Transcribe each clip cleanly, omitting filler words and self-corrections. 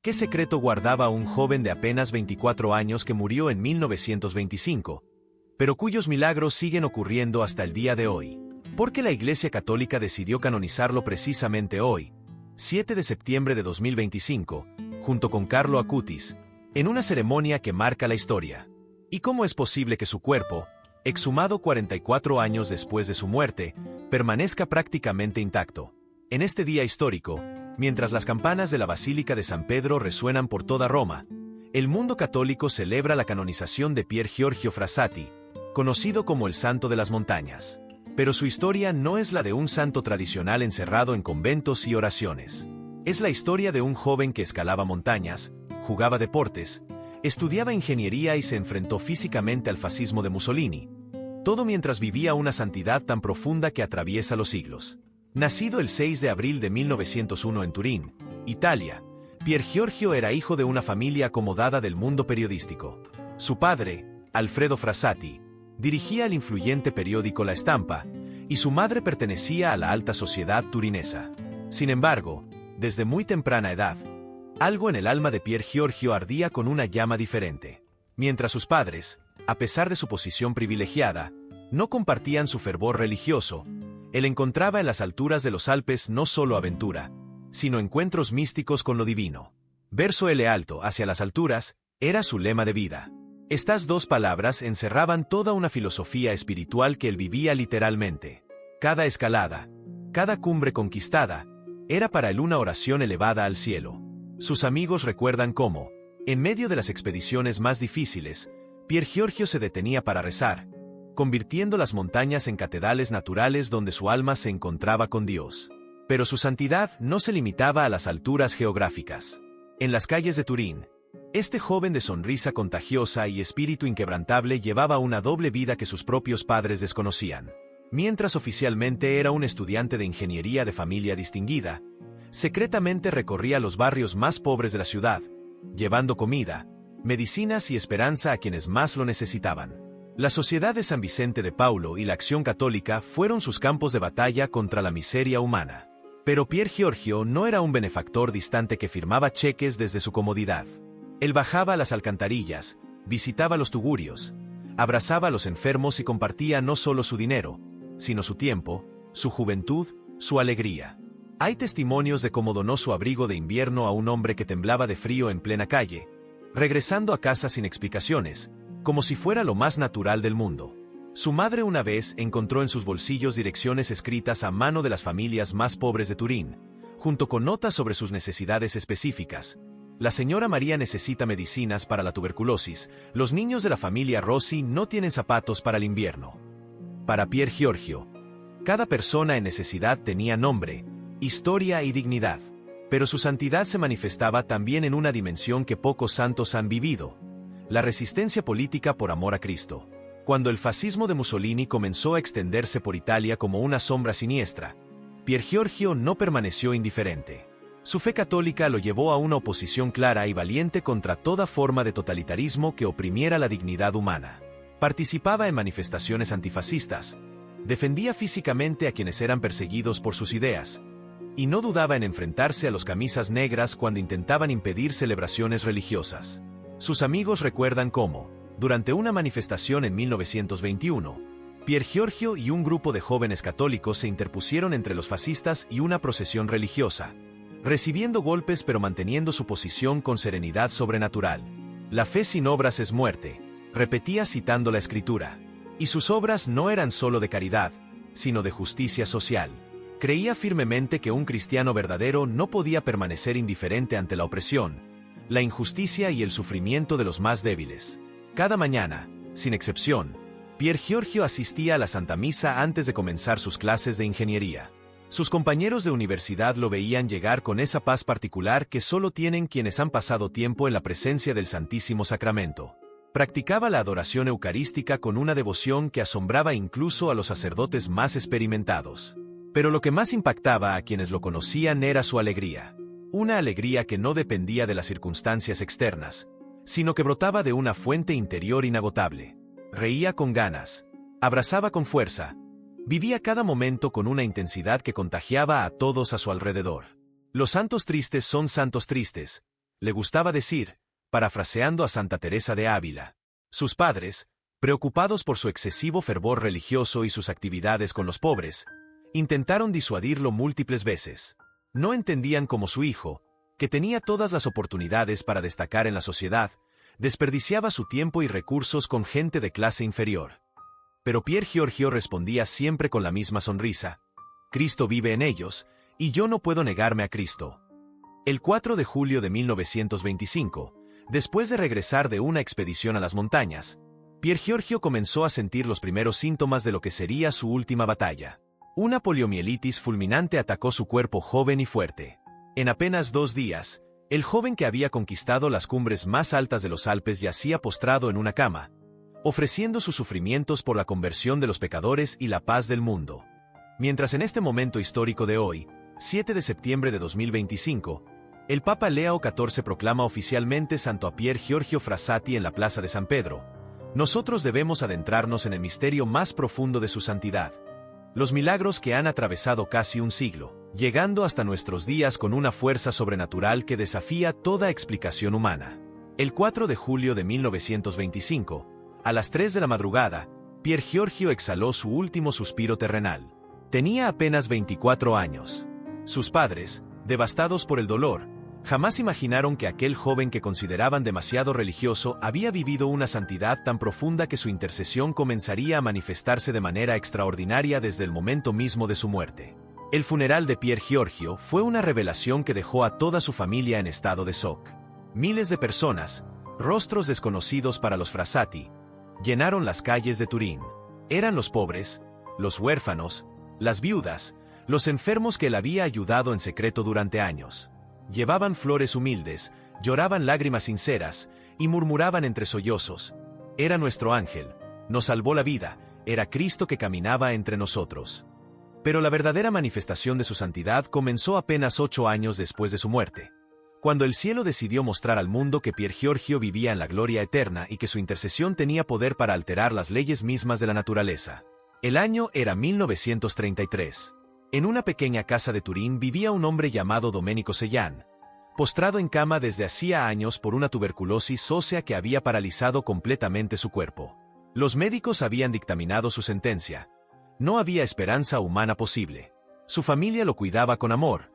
¿Qué secreto guardaba un joven de apenas 24 años que murió en 1925, pero cuyos milagros siguen ocurriendo hasta el día de hoy? ¿Por qué la Iglesia Católica decidió canonizarlo precisamente hoy, 7 de septiembre de 2025, junto con Carlo Acutis, en una ceremonia que marca la historia? ¿Y cómo es posible que su cuerpo, exhumado 44 años después de su muerte, permanezca prácticamente intacto? En este día histórico, mientras las campanas de la Basílica de San Pedro resuenan por toda Roma, el mundo católico celebra la canonización de Pier Giorgio Frassati, conocido como el Santo de las Montañas. Pero su historia no es la de un santo tradicional encerrado en conventos y oraciones. Es la historia de un joven que escalaba montañas, jugaba deportes, estudiaba ingeniería y se enfrentó físicamente al fascismo de Mussolini. Todo mientras vivía una santidad tan profunda que atraviesa los siglos. Nacido el 6 de abril de 1901 en Turín, Italia, Pier Giorgio era hijo de una familia acomodada del mundo periodístico. Su padre, Alfredo Frassati, dirigía el influyente periódico La Stampa, y su madre pertenecía a la alta sociedad turinesa. Sin embargo, desde muy temprana edad, algo en el alma de Pier Giorgio ardía con una llama diferente. Mientras sus padres, a pesar de su posición privilegiada, no compartían su fervor religioso, él encontraba en las alturas de los Alpes no solo aventura, sino encuentros místicos con lo divino. Verso L alto hacia las alturas era su lema de vida. Estas dos palabras encerraban toda una filosofía espiritual que él vivía literalmente. Cada escalada, cada cumbre conquistada, era para él una oración elevada al cielo. Sus amigos recuerdan cómo, en medio de las expediciones más difíciles, Pier Giorgio se detenía para rezar, convirtiendo las montañas en catedrales naturales donde su alma se encontraba con Dios. Pero su santidad no se limitaba a las alturas geográficas. En las calles de Turín, este joven de sonrisa contagiosa y espíritu inquebrantable llevaba una doble vida que sus propios padres desconocían. Mientras oficialmente era un estudiante de ingeniería de familia distinguida, secretamente recorría los barrios más pobres de la ciudad, llevando comida, medicinas y esperanza a quienes más lo necesitaban. La Sociedad de San Vicente de Paulo y la Acción Católica fueron sus campos de batalla contra la miseria humana. Pero Pier Giorgio no era un benefactor distante que firmaba cheques desde su comodidad. Él bajaba a las alcantarillas, visitaba los tugurios, abrazaba a los enfermos y compartía no solo su dinero, sino su tiempo, su juventud, su alegría. Hay testimonios de cómo donó su abrigo de invierno a un hombre que temblaba de frío en plena calle, regresando a casa sin explicaciones, como si fuera lo más natural del mundo. Su madre una vez encontró en sus bolsillos direcciones escritas a mano de las familias más pobres de Turín, junto con notas sobre sus necesidades específicas. La señora María necesita medicinas para la tuberculosis, los niños de la familia Rossi no tienen zapatos para el invierno. Para Pier Giorgio, cada persona en necesidad tenía nombre, historia y dignidad, pero su santidad se manifestaba también en una dimensión que pocos santos han vivido: la resistencia política por amor a Cristo. Cuando el fascismo de Mussolini comenzó a extenderse por Italia como una sombra siniestra, Pier Giorgio no permaneció indiferente. Su fe católica lo llevó a una oposición clara y valiente contra toda forma de totalitarismo que oprimiera la dignidad humana. Participaba en manifestaciones antifascistas, defendía físicamente a quienes eran perseguidos por sus ideas, y no dudaba en enfrentarse a los camisas negras cuando intentaban impedir celebraciones religiosas. Sus amigos recuerdan cómo, durante una manifestación en 1921, Pier Giorgio y un grupo de jóvenes católicos se interpusieron entre los fascistas y una procesión religiosa, recibiendo golpes pero manteniendo su posición con serenidad sobrenatural. La fe sin obras es muerte, repetía citando la Escritura. Y sus obras no eran solo de caridad, sino de justicia social. Creía firmemente que un cristiano verdadero no podía permanecer indiferente ante la opresión, la injusticia y el sufrimiento de los más débiles. Cada mañana, sin excepción, Pier Giorgio asistía a la Santa Misa antes de comenzar sus clases de ingeniería. Sus compañeros de universidad lo veían llegar con esa paz particular que solo tienen quienes han pasado tiempo en la presencia del Santísimo Sacramento. Practicaba la adoración eucarística con una devoción que asombraba incluso a los sacerdotes más experimentados. Pero lo que más impactaba a quienes lo conocían era su alegría. Una alegría que no dependía de las circunstancias externas, sino que brotaba de una fuente interior inagotable. Reía con ganas, abrazaba con fuerza, vivía cada momento con una intensidad que contagiaba a todos a su alrededor. Los santos tristes son santos tristes, le gustaba decir, parafraseando a Santa Teresa de Ávila. Sus padres, preocupados por su excesivo fervor religioso y sus actividades con los pobres, intentaron disuadirlo múltiples veces. No entendían cómo su hijo, que tenía todas las oportunidades para destacar en la sociedad, desperdiciaba su tiempo y recursos con gente de clase inferior. Pero Pier Giorgio respondía siempre con la misma sonrisa: Cristo vive en ellos, y yo no puedo negarme a Cristo. El 4 de julio de 1925, después de regresar de una expedición a las montañas, Pier Giorgio comenzó a sentir los primeros síntomas de lo que sería su última batalla. Una poliomielitis fulminante atacó su cuerpo joven y fuerte. En apenas 2 días, el joven que había conquistado las cumbres más altas de los Alpes yacía postrado en una cama, ofreciendo sus sufrimientos por la conversión de los pecadores y la paz del mundo. Mientras en este momento histórico de hoy, 7 de septiembre de 2025, el Papa Leo XIV proclama oficialmente Santo a Pier Giorgio Frassati en la Plaza de San Pedro, nosotros debemos adentrarnos en el misterio más profundo de su santidad. Los milagros que han atravesado casi un siglo, llegando hasta nuestros días con una fuerza sobrenatural que desafía toda explicación humana. El 4 de julio de 1925, a las 3 de la madrugada, Pier Giorgio exhaló su último suspiro terrenal. Tenía apenas 24 años. Sus padres, devastados por el dolor, jamás imaginaron que aquel joven que consideraban demasiado religioso había vivido una santidad tan profunda que su intercesión comenzaría a manifestarse de manera extraordinaria desde el momento mismo de su muerte. El funeral de Pier Giorgio fue una revelación que dejó a toda su familia en estado de shock. Miles de personas, rostros desconocidos para los Frassati, llenaron las calles de Turín. Eran los pobres, los huérfanos, las viudas, los enfermos que él había ayudado en secreto durante años. Llevaban flores humildes, lloraban lágrimas sinceras, y murmuraban entre sollozos: era nuestro ángel, nos salvó la vida, era Cristo que caminaba entre nosotros. Pero la verdadera manifestación de su santidad comenzó apenas 8 años después de su muerte, cuando el cielo decidió mostrar al mundo que Pier Giorgio vivía en la gloria eterna y que su intercesión tenía poder para alterar las leyes mismas de la naturaleza. El año era 1933. En una pequeña casa de Turín vivía un hombre llamado Domenico Sellan, postrado en cama desde hacía años por una tuberculosis ósea que había paralizado completamente su cuerpo. Los médicos habían dictaminado su sentencia. No había esperanza humana posible. Su familia lo cuidaba con amor,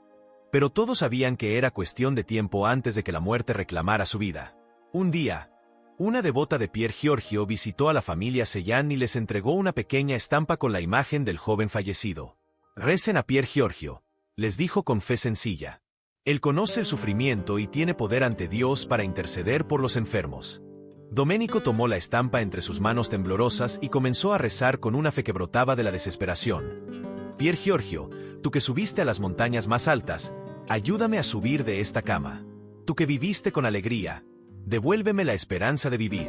pero todos sabían que era cuestión de tiempo antes de que la muerte reclamara su vida. Un día, una devota de Pier Giorgio visitó a la familia Sellan y les entregó una pequeña estampa con la imagen del joven fallecido. Recen a Pier Giorgio, les dijo con fe sencilla. Él conoce el sufrimiento y tiene poder ante Dios para interceder por los enfermos. Domenico tomó la estampa entre sus manos temblorosas y comenzó a rezar con una fe que brotaba de la desesperación. Pier Giorgio, tú que subiste a las montañas más altas, ayúdame a subir de esta cama. Tú que viviste con alegría, devuélveme la esperanza de vivir.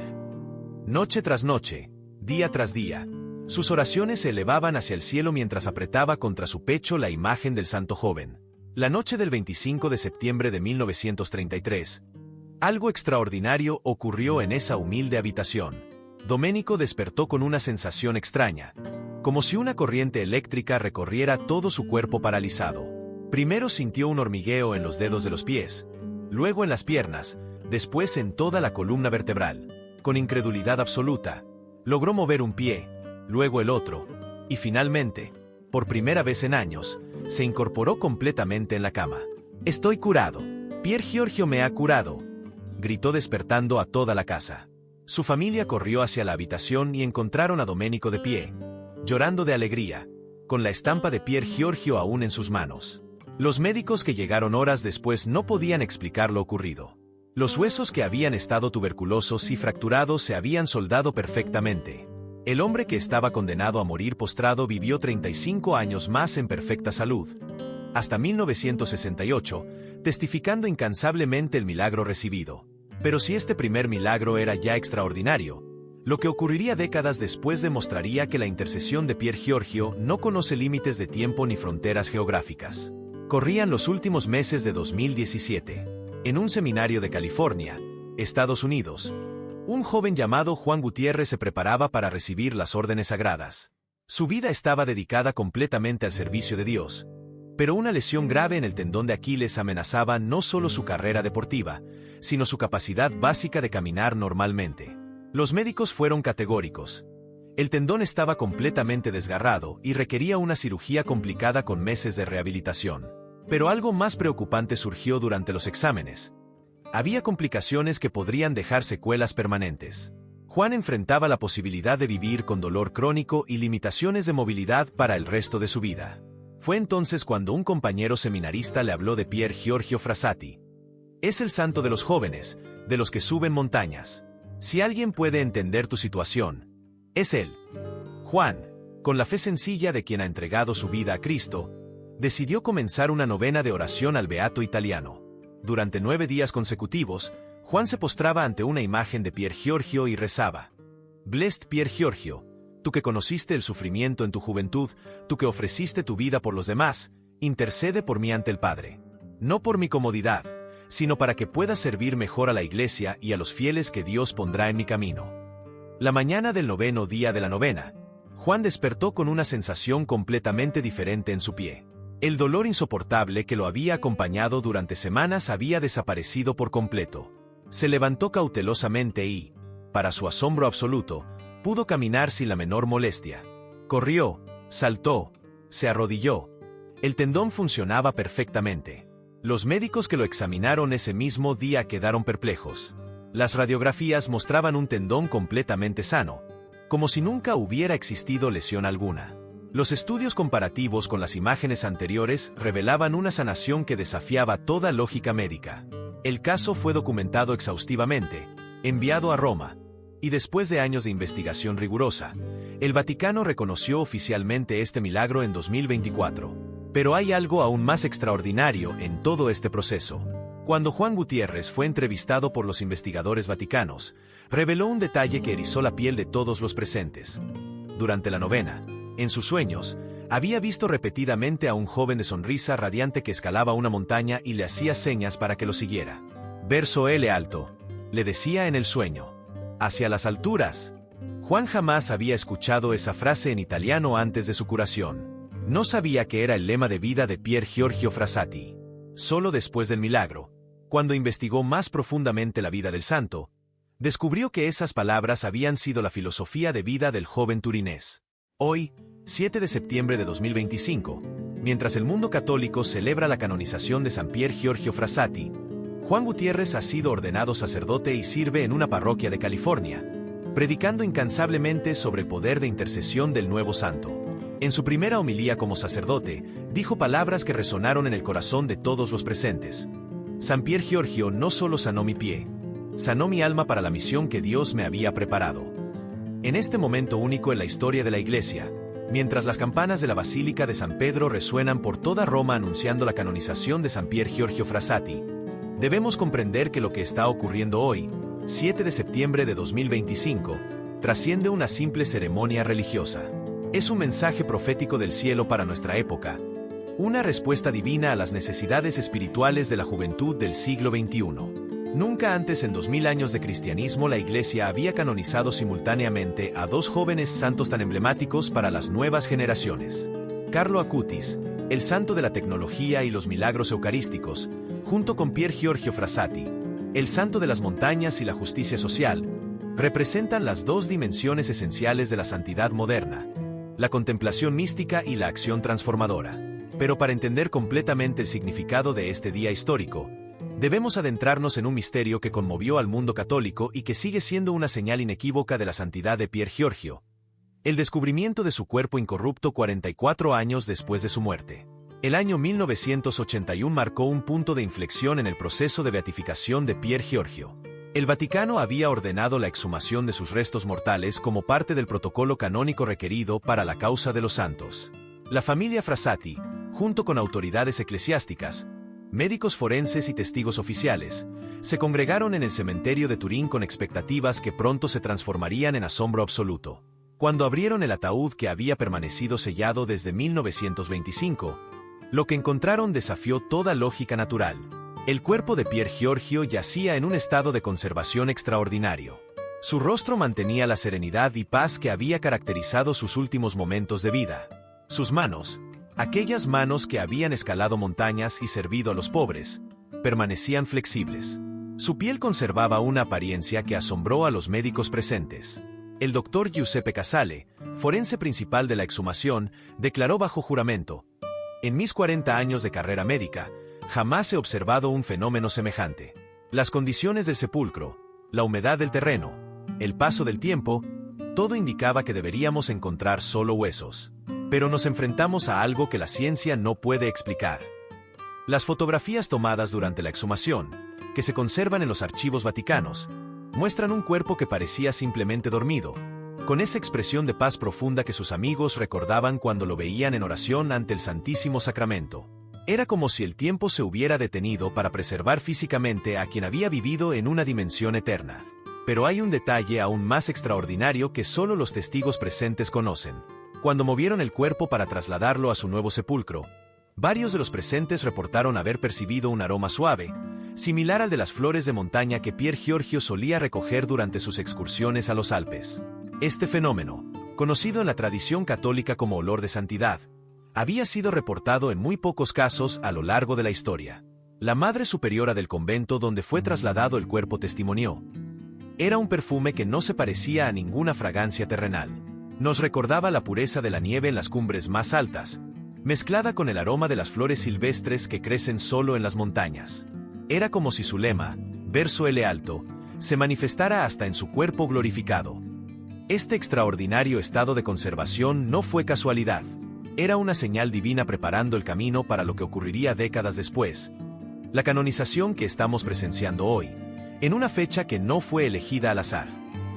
Noche tras noche, día tras día, sus oraciones se elevaban hacia el cielo mientras apretaba contra su pecho la imagen del santo joven. La noche del 25 de septiembre de 1933, algo extraordinario ocurrió en esa humilde habitación. Domenico despertó con una sensación extraña, como si una corriente eléctrica recorriera todo su cuerpo paralizado. Primero sintió un hormigueo en los dedos de los pies, luego en las piernas, después en toda la columna vertebral. Con incredulidad absoluta, logró mover un pie, luego el otro, y finalmente, por primera vez en años, se incorporó completamente en la cama. «Estoy curado. Pier Giorgio me ha curado», gritó despertando a toda la casa. Su familia corrió hacia la habitación y encontraron a Domenico de pie, llorando de alegría, con la estampa de Pier Giorgio aún en sus manos. Los médicos que llegaron horas después no podían explicar lo ocurrido. Los huesos que habían estado tuberculosos y fracturados se habían soldado perfectamente. El hombre que estaba condenado a morir postrado vivió 35 años más en perfecta salud, hasta 1968, testificando incansablemente el milagro recibido. Pero si este primer milagro era ya extraordinario, lo que ocurriría décadas después demostraría que la intercesión de Pier Giorgio no conoce límites de tiempo ni fronteras geográficas. Corrían los últimos meses de 2017. En un seminario de California, Estados Unidos, un joven llamado Juan Gutiérrez se preparaba para recibir las órdenes sagradas. Su vida estaba dedicada completamente al servicio de Dios, pero una lesión grave en el tendón de Aquiles amenazaba no solo su carrera deportiva, sino su capacidad básica de caminar normalmente. Los médicos fueron categóricos. El tendón estaba completamente desgarrado y requería una cirugía complicada con meses de rehabilitación. Pero algo más preocupante surgió durante los exámenes. Había complicaciones que podrían dejar secuelas permanentes. Juan enfrentaba la posibilidad de vivir con dolor crónico y limitaciones de movilidad para el resto de su vida. Fue entonces cuando un compañero seminarista le habló de Pier Giorgio Frassati. Es el santo de los jóvenes, de los que suben montañas. Si alguien puede entender tu situación, es él. Juan, con la fe sencilla de quien ha entregado su vida a Cristo, decidió comenzar una novena de oración al beato italiano. Durante 9 días consecutivos, Juan se postraba ante una imagen de Pier Giorgio y rezaba: Blessed Pier Giorgio, tú que conociste el sufrimiento en tu juventud, tú que ofreciste tu vida por los demás, intercede por mí ante el Padre. No por mi comodidad, sino para que pueda servir mejor a la Iglesia y a los fieles que Dios pondrá en mi camino. La mañana del 9º día de la novena, Juan despertó con una sensación completamente diferente en su pie. El dolor insoportable que lo había acompañado durante semanas había desaparecido por completo. Se levantó cautelosamente y, para su asombro absoluto, pudo caminar sin la menor molestia. Corrió, saltó, se arrodilló. El tendón funcionaba perfectamente. Los médicos que lo examinaron ese mismo día quedaron perplejos. Las radiografías mostraban un tendón completamente sano, como si nunca hubiera existido lesión alguna. Los estudios comparativos con las imágenes anteriores revelaban una sanación que desafiaba toda lógica médica. El caso fue documentado exhaustivamente, enviado a Roma, y después de años de investigación rigurosa, el Vaticano reconoció oficialmente este milagro en 2024. Pero hay algo aún más extraordinario en todo este proceso. Cuando Juan Gutiérrez fue entrevistado por los investigadores vaticanos, reveló un detalle que erizó la piel de todos los presentes. Durante la novena, en sus sueños, había visto repetidamente a un joven de sonrisa radiante que escalaba una montaña y le hacía señas para que lo siguiera. Verso L alto, le decía en el sueño. Hacia las alturas. Juan jamás había escuchado esa frase en italiano antes de su curación. No sabía que era el lema de vida de Pier Giorgio Frassati. Solo después del milagro, cuando investigó más profundamente la vida del santo, descubrió que esas palabras habían sido la filosofía de vida del joven turinés. Hoy, 7 de septiembre de 2025, mientras el mundo católico celebra la canonización de San Pier Giorgio Frassati, Juan Gutiérrez ha sido ordenado sacerdote y sirve en una parroquia de California, predicando incansablemente sobre el poder de intercesión del nuevo santo. En su primera homilía como sacerdote, dijo palabras que resonaron en el corazón de todos los presentes. San Pier Giorgio no solo sanó mi pie, sanó mi alma para la misión que Dios me había preparado. En este momento único en la historia de la Iglesia, mientras las campanas de la Basílica de San Pedro resuenan por toda Roma anunciando la canonización de San Pier Giorgio Frassati, debemos comprender que lo que está ocurriendo hoy, 7 de septiembre de 2025, trasciende una simple ceremonia religiosa. Es un mensaje profético del cielo para nuestra época, una respuesta divina a las necesidades espirituales de la juventud del siglo XXI. Nunca antes en 2000 años de cristianismo la Iglesia había canonizado simultáneamente a 2 jóvenes santos tan emblemáticos para las nuevas generaciones. Carlo Acutis, el santo de la tecnología y los milagros eucarísticos, junto con Pier Giorgio Frassati, el santo de las montañas y la justicia social, representan las 2 dimensiones esenciales de la santidad moderna, la contemplación mística y la acción transformadora. Pero para entender completamente el significado de este día histórico, debemos adentrarnos en un misterio que conmovió al mundo católico y que sigue siendo una señal inequívoca de la santidad de Pier Giorgio: el descubrimiento de su cuerpo incorrupto 44 años después de su muerte. El año 1981 marcó un punto de inflexión en el proceso de beatificación de Pier Giorgio. El Vaticano había ordenado la exhumación de sus restos mortales como parte del protocolo canónico requerido para la causa de los santos. La familia Frassati, junto con autoridades eclesiásticas, médicos forenses y testigos oficiales, se congregaron en el cementerio de Turín con expectativas que pronto se transformarían en asombro absoluto. Cuando abrieron el ataúd que había permanecido sellado desde 1925, lo que encontraron desafió toda lógica natural. El cuerpo de Pier Giorgio yacía en un estado de conservación extraordinario. Su rostro mantenía la serenidad y paz que había caracterizado sus últimos momentos de vida. Sus manos, aquellas manos que habían escalado montañas y servido a los pobres, permanecían flexibles. Su piel conservaba una apariencia que asombró a los médicos presentes. El doctor Giuseppe Casale, forense principal de la exhumación, declaró bajo juramento: «En mis 40 años de carrera médica, jamás he observado un fenómeno semejante. Las condiciones del sepulcro, la humedad del terreno, el paso del tiempo, todo indicaba que deberíamos encontrar solo huesos. Pero nos enfrentamos a algo que la ciencia no puede explicar». Las fotografías tomadas durante la exhumación, que se conservan en los archivos vaticanos, muestran un cuerpo que parecía simplemente dormido, con esa expresión de paz profunda que sus amigos recordaban cuando lo veían en oración ante el Santísimo Sacramento. Era como si el tiempo se hubiera detenido para preservar físicamente a quien había vivido en una dimensión eterna. Pero hay un detalle aún más extraordinario que solo los testigos presentes conocen. Cuando movieron el cuerpo para trasladarlo a su nuevo sepulcro, varios de los presentes reportaron haber percibido un aroma suave, similar al de las flores de montaña que Pier Giorgio solía recoger durante sus excursiones a los Alpes. Este fenómeno, conocido en la tradición católica como olor de santidad, había sido reportado en muy pocos casos a lo largo de la historia. La madre superiora del convento donde fue trasladado el cuerpo testimonió: «Era un perfume que no se parecía a ninguna fragancia terrenal. Nos recordaba la pureza de la nieve en las cumbres más altas, mezclada con el aroma de las flores silvestres que crecen solo en las montañas. Era como si su lema, verso L alto, se manifestara hasta en su cuerpo glorificado». Este extraordinario estado de conservación no fue casualidad. Era una señal divina preparando el camino para lo que ocurriría décadas después: la canonización que estamos presenciando hoy, en una fecha que no fue elegida al azar.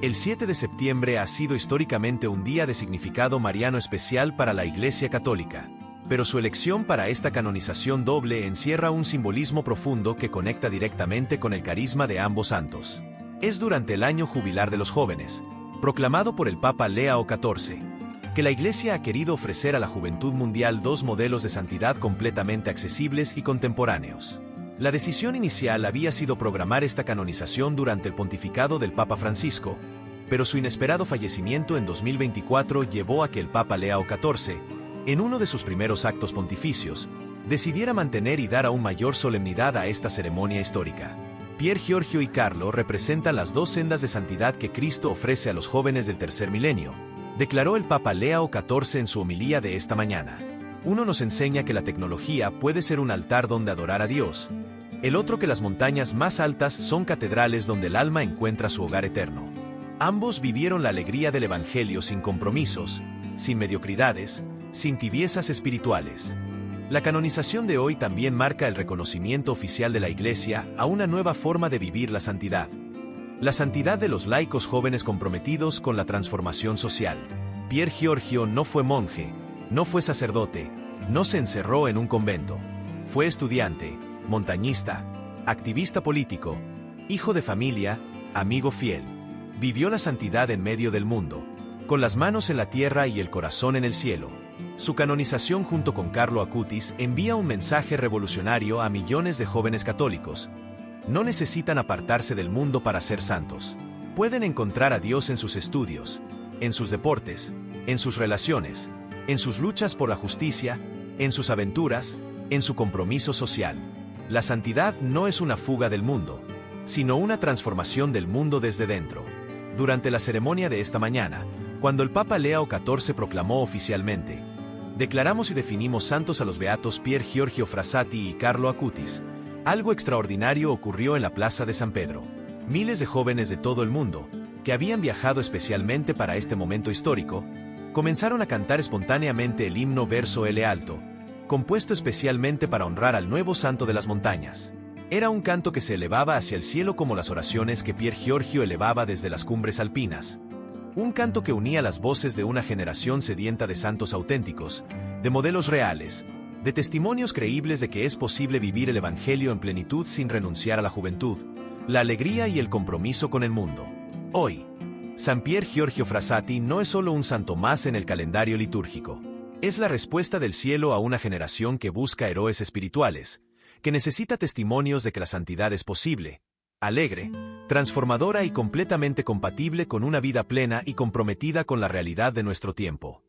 El 7 de septiembre ha sido históricamente un día de significado mariano especial para la Iglesia Católica, pero su elección para esta canonización doble encierra un simbolismo profundo que conecta directamente con el carisma de ambos santos. Es durante el año jubilar de los jóvenes, proclamado por el Papa Leao XIV, que la Iglesia ha querido ofrecer a la juventud mundial dos modelos de santidad completamente accesibles y contemporáneos. La decisión inicial había sido programar esta canonización durante el pontificado del Papa Francisco, pero su inesperado fallecimiento en 2024 llevó a que el Papa Leao XIV, en uno de sus primeros actos pontificios, decidiera mantener y dar aún mayor solemnidad a esta ceremonia histórica. Pier Giorgio y Carlo representan las dos sendas de santidad que Cristo ofrece a los jóvenes del tercer milenio, declaró el Papa Leao XIV en su homilía de esta mañana. Uno nos enseña que la tecnología puede ser un altar donde adorar a Dios, el otro que las montañas más altas son catedrales donde el alma encuentra su hogar eterno. Ambos vivieron la alegría del Evangelio sin compromisos, sin mediocridades, sin tibiezas espirituales. La canonización de hoy también marca el reconocimiento oficial de la Iglesia a una nueva forma de vivir la santidad de los laicos jóvenes comprometidos con la transformación social. Pier Giorgio no fue monje, no fue sacerdote, no se encerró en un convento. Fue estudiante, montañista, activista político, hijo de familia, amigo fiel. Vivió la santidad en medio del mundo, con las manos en la tierra y el corazón en el cielo. Su canonización junto con Carlo Acutis envía un mensaje revolucionario a millones de jóvenes católicos. No necesitan apartarse del mundo para ser santos. Pueden encontrar a Dios en sus estudios, en sus deportes, en sus relaciones, en sus luchas por la justicia, en sus aventuras, en su compromiso social. La santidad no es una fuga del mundo, sino una transformación del mundo desde dentro. Durante la ceremonia de esta mañana, cuando el Papa Leao XIV proclamó oficialmente: «Declaramos y definimos santos a los beatos Pier Giorgio Frassati y Carlo Acutis», algo extraordinario ocurrió en la Plaza de San Pedro. Miles de jóvenes de todo el mundo, que habían viajado especialmente para este momento histórico, comenzaron a cantar espontáneamente el himno verso L alto, compuesto especialmente para honrar al nuevo santo de las montañas. Era un canto que se elevaba hacia el cielo como las oraciones que Pier Giorgio elevaba desde las cumbres alpinas. Un canto que unía las voces de una generación sedienta de santos auténticos, de modelos reales, de testimonios creíbles de que es posible vivir el Evangelio en plenitud sin renunciar a la juventud, la alegría y el compromiso con el mundo. Hoy, San Pier Giorgio Frassati no es solo un santo más en el calendario litúrgico. Es la respuesta del cielo a una generación que busca héroes espirituales, que necesita testimonios de que la santidad es posible, alegre, transformadora y completamente compatible con una vida plena y comprometida con la realidad de nuestro tiempo.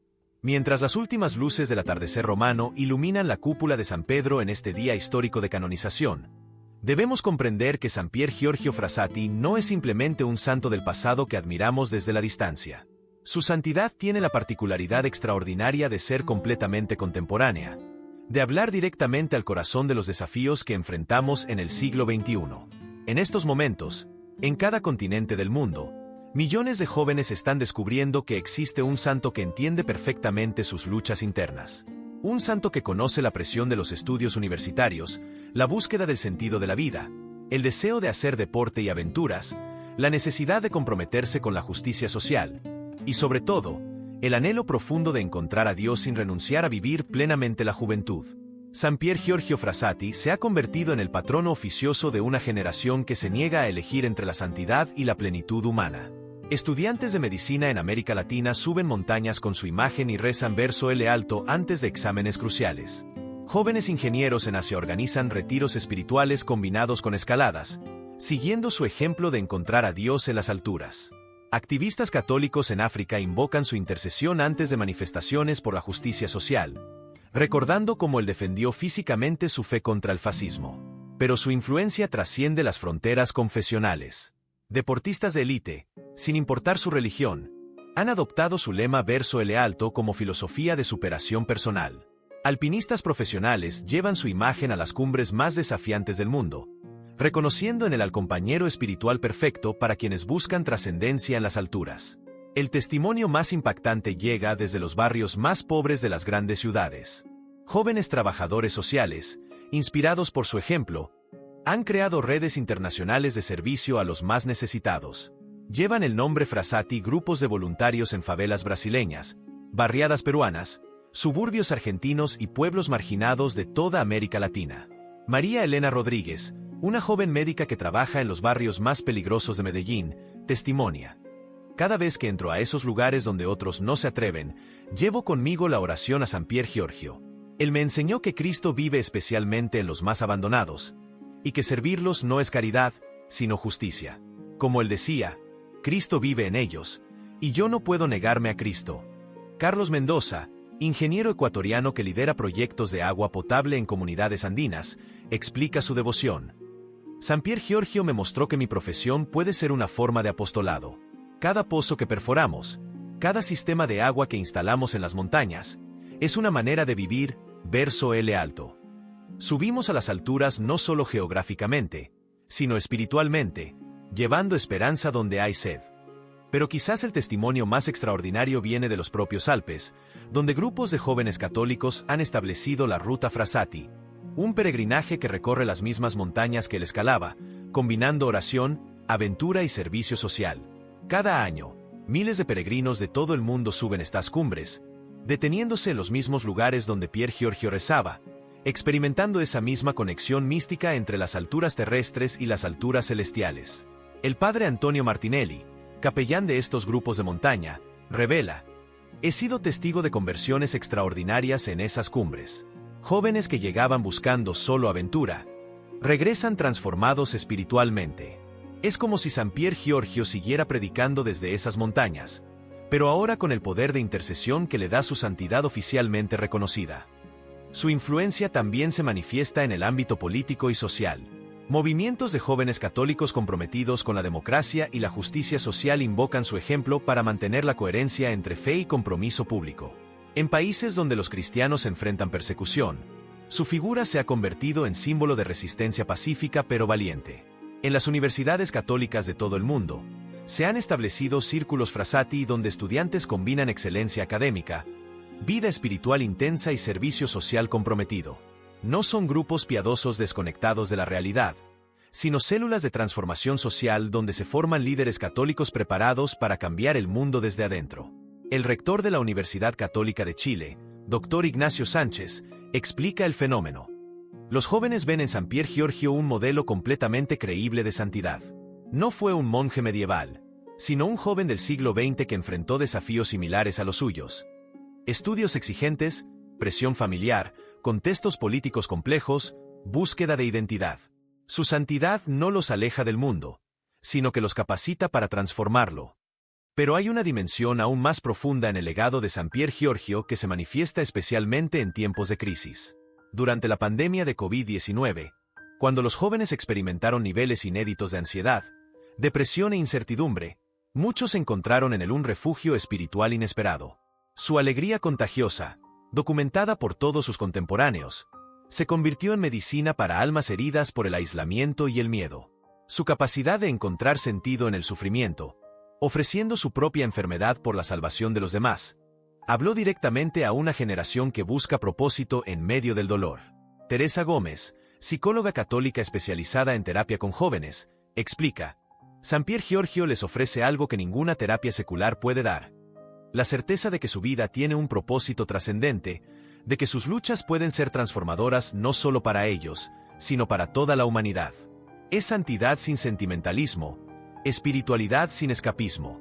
Mientras las últimas luces del atardecer romano iluminan la cúpula de San Pedro en este día histórico de canonización, Debemos comprender que San Pier Giorgio Frassati no es simplemente un santo del pasado que admiramos desde la distancia. Su santidad tiene la particularidad extraordinaria de ser completamente contemporánea, de hablar directamente al corazón de los desafíos que enfrentamos en el siglo XXI. En estos momentos, en cada continente del mundo, millones de jóvenes están descubriendo que existe un santo que entiende perfectamente sus luchas internas. Un santo que conoce la presión de los estudios universitarios, la búsqueda del sentido de la vida, el deseo de hacer deporte y aventuras, la necesidad de comprometerse con la justicia social, y sobre todo, el anhelo profundo de encontrar a Dios sin renunciar a vivir plenamente la juventud. San Pier Giorgio Frassati se ha convertido en el patrono oficioso de una generación que se niega a elegir entre la santidad y la plenitud humana. Estudiantes de medicina en América Latina suben montañas con su imagen y rezan verso L alto antes de exámenes cruciales. Jóvenes ingenieros en Asia organizan retiros espirituales combinados con escaladas, siguiendo su ejemplo de encontrar a Dios en las alturas. Activistas católicos en África invocan su intercesión antes de manifestaciones por la justicia social, recordando cómo él defendió físicamente su fe contra el fascismo. Pero su influencia trasciende las fronteras confesionales. Deportistas de élite, sin importar su religión, han adoptado su lema verso L alto como filosofía de superación personal. Alpinistas profesionales llevan su imagen a las cumbres más desafiantes del mundo, reconociendo en él al compañero espiritual perfecto para quienes buscan trascendencia en las alturas. El testimonio más impactante llega desde los barrios más pobres de las grandes ciudades. Jóvenes trabajadores sociales, inspirados por su ejemplo, han creado redes internacionales de servicio a los más necesitados. Llevan el nombre Frassati grupos de voluntarios en favelas brasileñas, barriadas peruanas, suburbios argentinos y pueblos marginados de toda América Latina. María Elena Rodríguez, una joven médica que trabaja en los barrios más peligrosos de Medellín, testimonia: cada vez que entro a esos lugares donde otros no se atreven, llevo conmigo la oración a San Pier Giorgio. Él me enseñó que Cristo vive especialmente en los más abandonados, y que servirlos no es caridad, sino justicia. Como él decía, Cristo vive en ellos, y yo no puedo negarme a Cristo. Carlos Mendoza, ingeniero ecuatoriano que lidera proyectos de agua potable en comunidades andinas, explica su devoción. San Pier Giorgio me mostró que mi profesión puede ser una forma de apostolado. Cada pozo que perforamos, cada sistema de agua que instalamos en las montañas, es una manera de vivir verso L alto. Subimos a las alturas no solo geográficamente, sino espiritualmente, llevando esperanza donde hay sed. Pero quizás el testimonio más extraordinario viene de los propios Alpes, donde grupos de jóvenes católicos han establecido la Ruta Frassati, un peregrinaje que recorre las mismas montañas que él escalaba, combinando oración, aventura y servicio social. Cada año, miles de peregrinos de todo el mundo suben estas cumbres, deteniéndose en los mismos lugares donde Pier Giorgio rezaba, experimentando esa misma conexión mística entre las alturas terrestres y las alturas celestiales. El padre Antonio Martinelli, capellán de estos grupos de montaña, revela: he sido testigo de conversiones extraordinarias en esas cumbres. Jóvenes que llegaban buscando solo aventura, regresan transformados espiritualmente. Es como si San Pier Giorgio siguiera predicando desde esas montañas, pero ahora con el poder de intercesión que le da su santidad oficialmente reconocida. Su influencia también se manifiesta en el ámbito político y social. Movimientos de jóvenes católicos comprometidos con la democracia y la justicia social invocan su ejemplo para mantener la coherencia entre fe y compromiso público. En países donde los cristianos enfrentan persecución, su figura se ha convertido en símbolo de resistencia pacífica pero valiente. En las universidades católicas de todo el mundo, se han establecido círculos Frassati donde estudiantes combinan excelencia académica, vida espiritual intensa y servicio social comprometido. No son grupos piadosos desconectados de la realidad, sino células de transformación social donde se forman líderes católicos preparados para cambiar el mundo desde adentro. El rector de la Universidad Católica de Chile, Dr. Ignacio Sánchez, explica el fenómeno. Los jóvenes ven en San Pier Giorgio un modelo completamente creíble de santidad. No fue un monje medieval, sino un joven del siglo XX que enfrentó desafíos similares a los suyos. Estudios exigentes, presión familiar, contextos políticos complejos, búsqueda de identidad. Su santidad no los aleja del mundo, sino que los capacita para transformarlo. Pero hay una dimensión aún más profunda en el legado de San Pier Giorgio que se manifiesta especialmente en tiempos de crisis. Durante la pandemia de COVID-19, Cuando los jóvenes experimentaron niveles inéditos de ansiedad, depresión e incertidumbre, muchos encontraron en él un refugio espiritual inesperado. Su alegría contagiosa, documentada por todos sus contemporáneos, se convirtió en medicina para almas heridas por el aislamiento y el miedo. Su capacidad de encontrar sentido en el sufrimiento, ofreciendo su propia enfermedad por la salvación de los demás, habló directamente a una generación que busca propósito en medio del dolor. Teresa Gómez, psicóloga católica especializada en terapia con jóvenes, explica: San Pier Giorgio les ofrece algo que ninguna terapia secular puede dar: la certeza de que su vida tiene un propósito trascendente, de que sus luchas pueden ser transformadoras no solo para ellos, sino para toda la humanidad. Es santidad sin sentimentalismo, espiritualidad sin escapismo.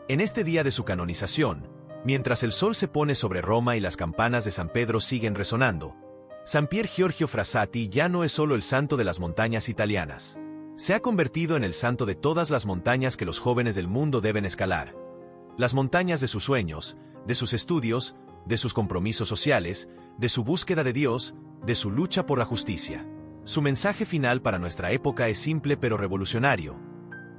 En este día de su canonización, mientras el sol se pone sobre Roma y las campanas de San Pedro siguen resonando, San Pier Giorgio Frassati ya no es solo el santo de las montañas italianas. Se ha convertido en el santo de todas las montañas que los jóvenes del mundo deben escalar. Las montañas de sus sueños, de sus estudios, de sus compromisos sociales, de su búsqueda de Dios, de su lucha por la justicia. Su mensaje final para nuestra época es simple pero revolucionario.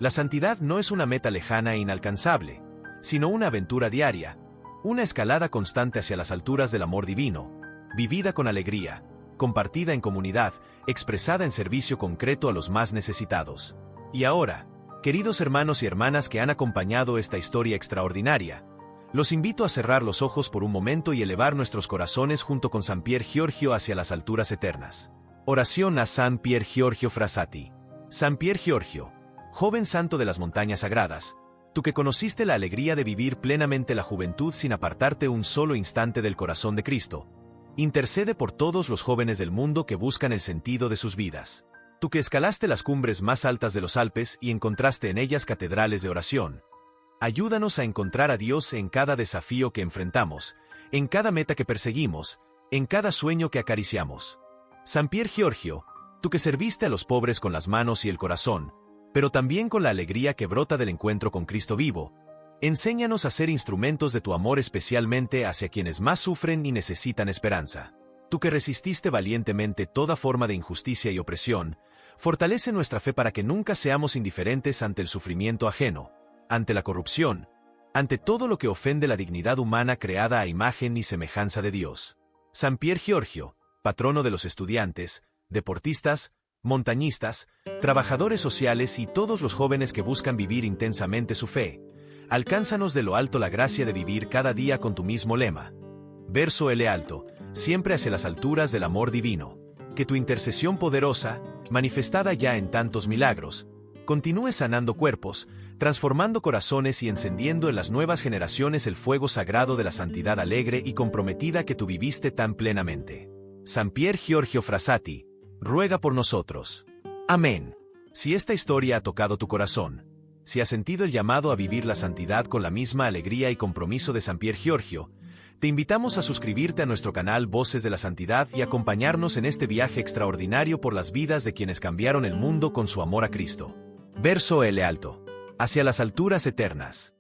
La santidad no es una meta lejana e inalcanzable, sino una aventura diaria, una escalada constante hacia las alturas del amor divino, vivida con alegría, compartida en comunidad, expresada en servicio concreto a los más necesitados. Y ahora, queridos hermanos y hermanas que han acompañado esta historia extraordinaria, los invito a cerrar los ojos por un momento y elevar nuestros corazones junto con San Pier Giorgio hacia las alturas eternas. Oración a San Pier Giorgio Frassati. San Pier Giorgio, joven santo de las montañas sagradas, tú que conociste la alegría de vivir plenamente la juventud sin apartarte un solo instante del corazón de Cristo, intercede por todos los jóvenes del mundo que buscan el sentido de sus vidas. Tú que escalaste las cumbres más altas de los Alpes y encontraste en ellas catedrales de oración, ayúdanos a encontrar a Dios en cada desafío que enfrentamos, en cada meta que perseguimos, en cada sueño que acariciamos. San Pier Giorgio, tú que serviste a los pobres con las manos y el corazón, pero también con la alegría que brota del encuentro con Cristo vivo, enséñanos a ser instrumentos de tu amor especialmente hacia quienes más sufren y necesitan esperanza. Tú que resististe valientemente toda forma de injusticia y opresión, fortalece nuestra fe para que nunca seamos indiferentes ante el sufrimiento ajeno, ante la corrupción, ante todo lo que ofende la dignidad humana creada a imagen y semejanza de Dios. San Pier Giorgio, patrono de los estudiantes, deportistas, montañistas, trabajadores sociales y todos los jóvenes que buscan vivir intensamente su fe, alcánzanos de lo alto la gracia de vivir cada día con tu mismo lema. Verso L alto, siempre hacia las alturas del amor divino. Que tu intercesión poderosa, manifestada ya en tantos milagros, continúe sanando cuerpos, transformando corazones y encendiendo en las nuevas generaciones el fuego sagrado de la santidad alegre y comprometida que tú viviste tan plenamente. San Pier Giorgio Frassati, ruega por nosotros. Amén. Si esta historia ha tocado tu corazón, si has sentido el llamado a vivir la santidad con la misma alegría y compromiso de San Pier Giorgio, te invitamos a suscribirte a nuestro canal Voces de la Santidad y acompañarnos en este viaje extraordinario por las vidas de quienes cambiaron el mundo con su amor a Cristo. Verso L alto. Hacia las alturas eternas.